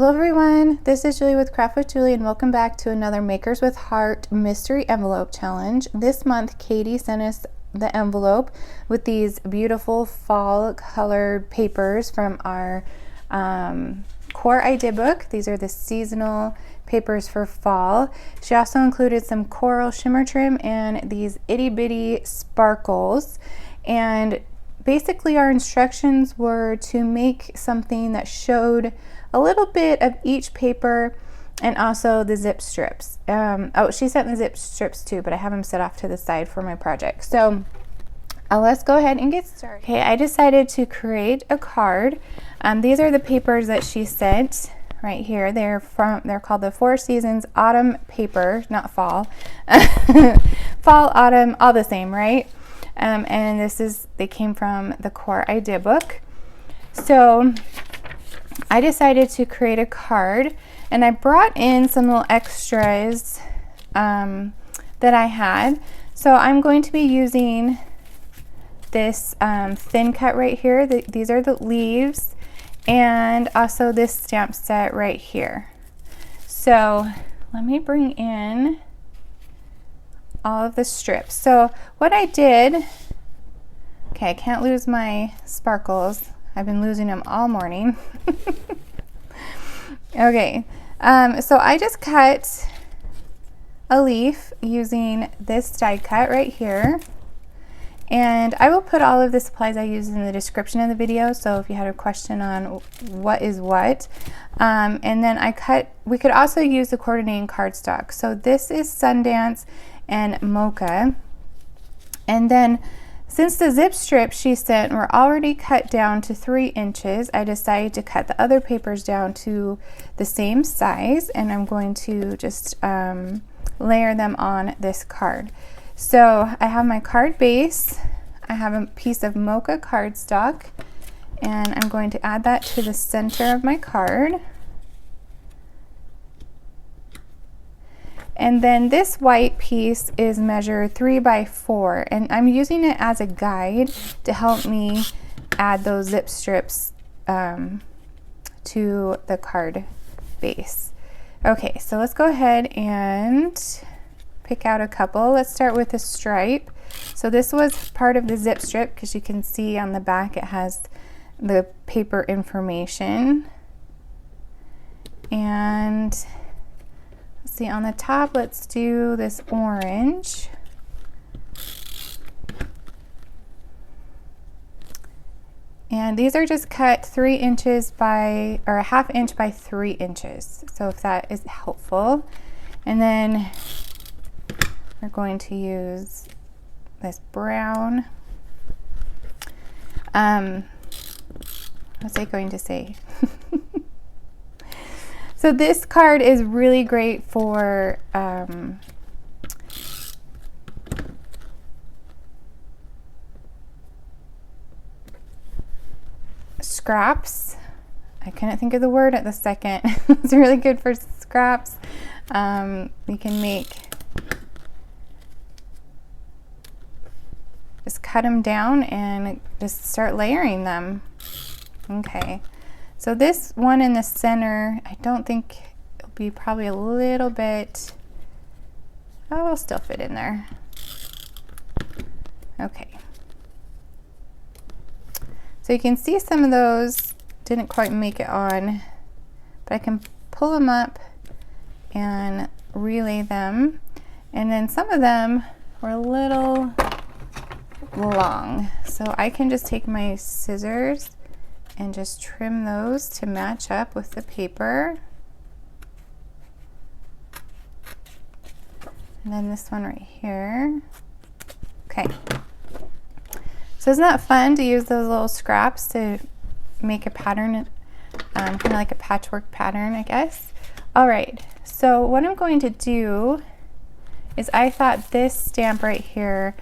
Hello everyone, this is Julie with Craft with Julie and welcome back to another Makers with Heart mystery envelope challenge. This month Katie sent us the envelope with these beautiful fall colored papers from our core idea book. These are the seasonal papers for fall. She also included some coral shimmer trim and these itty bitty sparkles, and basically our instructions were to make something that showed a little bit of each paper and also the zip strips. Oh, she sent the zip strips too, but I have them set off to the side for my project. So let's go ahead and get started. Okay, I decided to create a card. These are the papers that she sent right here. They're called the Four Seasons Autumn paper, not fall. Fall, autumn, all the same, right? And they came from the core idea book. So I decided to create a card, and I brought in some little extras that I had. So I'm going to be using this thin cut right here. These are the leaves, and also this stamp set right here. So let me bring in all of the strips. So what I did, okay, I can't lose my sparkles. I've been losing them all morning. Okay, so I just cut a leaf using this die cut right here. And I will put all of the supplies I used in the description of the video, so if you had a question on what is what. And then we could also use the coordinating cardstock. So this is Sundance and Mocha. And then since the zip strips she sent were already cut down to 3 inches, I decided to cut the other papers down to the same size, and I'm going to just layer them on this card. So I have my card base, I have a piece of Mocha cardstock, and I'm going to add that to the center of my card. And then this white piece is measured 3 by 4, and I'm using it as a guide to help me add those zip strips to the card base. Okay, so let's go ahead and pick out a couple. Let's start with a stripe. So this was part of the zip strip because you can see on the back it has the paper information. And let's see, on the top, let's do this orange. And these are just cut 3 inches by, or a 1/2 inch by 3 inches. So if that is helpful. And then we're going to use this brown. What's I going to say? So this card is really great for scraps. I couldn't think of the word at the second. It's really good for scraps. You can just cut them down and just start layering them. Okay. So this one in the center, I don't think it'll be, probably a little bit, oh, it'll still fit in there. Okay. So you can see some of those didn't quite make it on, but I can pull them up and relay them. And then some of them were a little long. So I can just take my scissors and just trim those to match up with the paper. And then this one right here. Okay. So isn't that fun to use those little scraps to make a pattern, kind of like a patchwork pattern, I guess. All right, so what I'm going to do is I thought this stamp right here,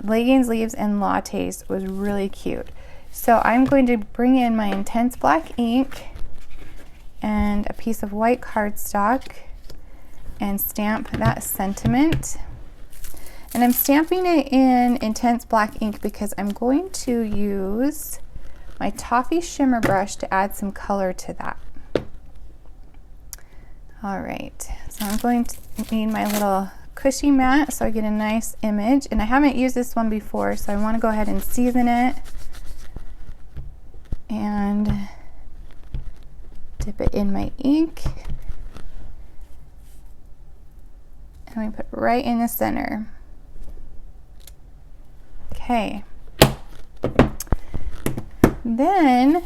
leggings, leaves, and lattes, was really cute. So I'm going to bring in my intense black ink and a piece of white cardstock and stamp that sentiment. And I'm stamping it in intense black ink because I'm going to use my Toffee shimmer brush to add some color to that. All right, so I'm going to need my little cushy mat so I get a nice image, and I haven't used this one before, so I want to go ahead and season it and dip it in my ink, and we put it right in the center. Okay, then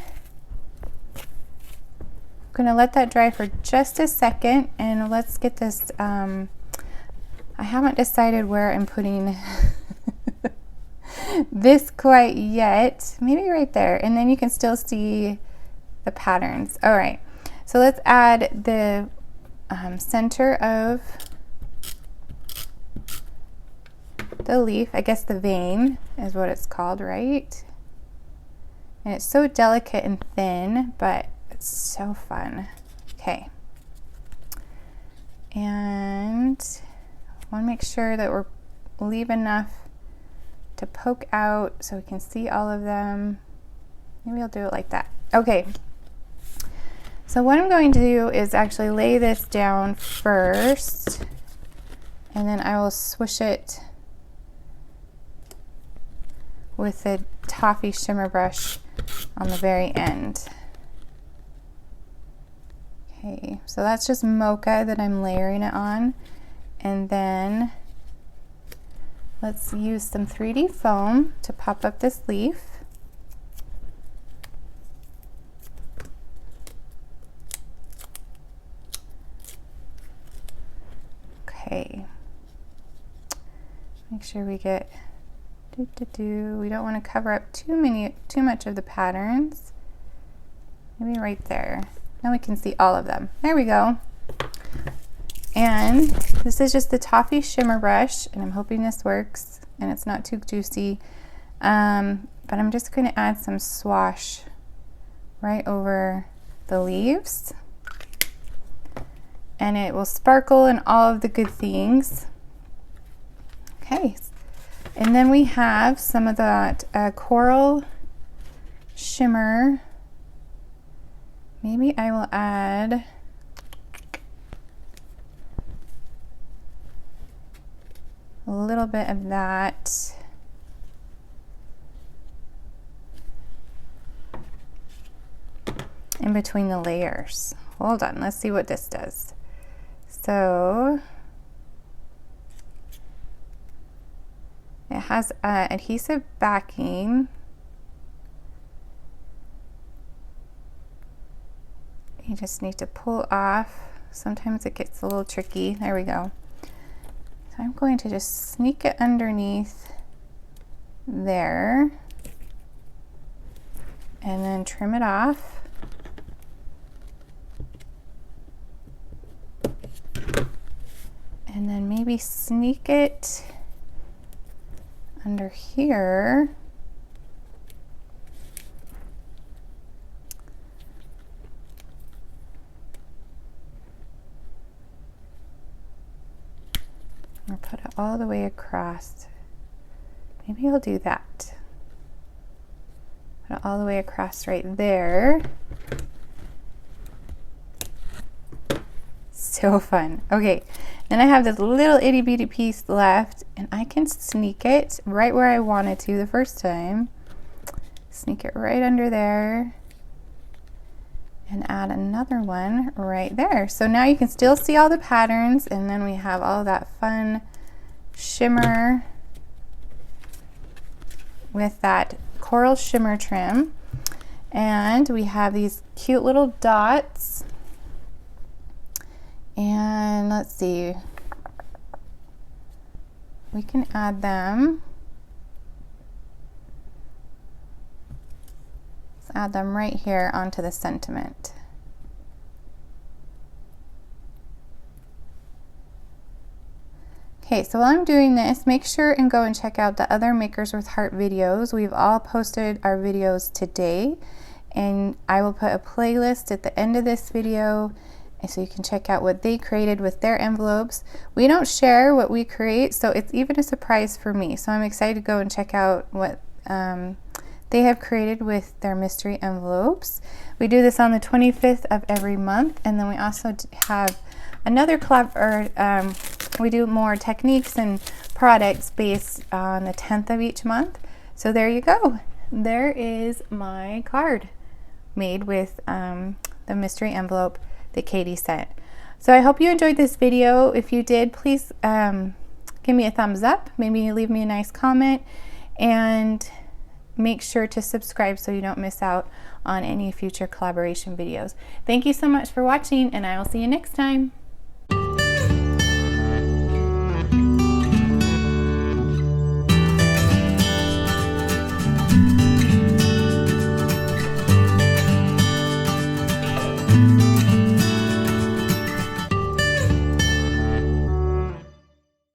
I'm gonna let that dry for just a second, and let's get this, I haven't decided where I'm putting this quite yet. Maybe right there, and then you can still see the patterns. All right, so let's add the center of the leaf. I guess the vein is what it's called, right? And it's so delicate and thin, but it's so fun. Okay. And I want to make sure that we're leave enough to poke out so we can see all of them. Maybe I'll do it like that. Okay. So what I'm going to do is actually lay this down first, and then I will swoosh it with the Toffee shimmer brush on the very end. Okay, so that's just mocha that I'm layering it on, and then let's use some 3D foam to pop up this leaf. Okay, make sure we get we don't want to cover up too much of the patterns. Maybe right there. Now we can see all of them. There we go. And this is just the Toffee shimmer brush, and I'm hoping this works and it's not too juicy. But I'm just going to add some swash right over the leaves, and it will sparkle and all of the good things. Okay, and then we have some of that coral shimmer. Maybe I will add a little bit of that in between the layers. Hold on, let's see what this does. So it has adhesive backing. You just need to pull off. Sometimes it gets a little tricky. There we go. So I'm going to just sneak it underneath there and then trim it off. And then maybe sneak it under here. Or put it all the way across. Maybe I'll do that. Put it all the way across right there. So fun. Okay, then I have this little itty bitty piece left, and I can sneak it right where I wanted to the first time. Sneak it right under there and add another one right there. So now you can still see all the patterns, and then we have all that fun shimmer with that coral shimmer trim. And we have these cute little dots. And let's see, we can add them. Let's add them right here onto the sentiment. Okay, so while I'm doing this, make sure and go and check out the other Makers with Heart videos. We've all posted our videos today, and I will put a playlist at the end of this video, so you can check out what they created with their envelopes. We don't share what we create, so it's even a surprise for me. So I'm excited to go and check out what they have created with their mystery envelopes. We do this on the 25th of every month, and then we also have another collab, or we do more techniques and products based on the 10th of each month. So there you go. There is my card made with the mystery envelope that Katie sent. So I hope you enjoyed this video. If you did, please give me a thumbs up, maybe leave me a nice comment, and make sure to subscribe so you don't miss out on any future collaboration videos. Thank you so much for watching, and I will see you next time.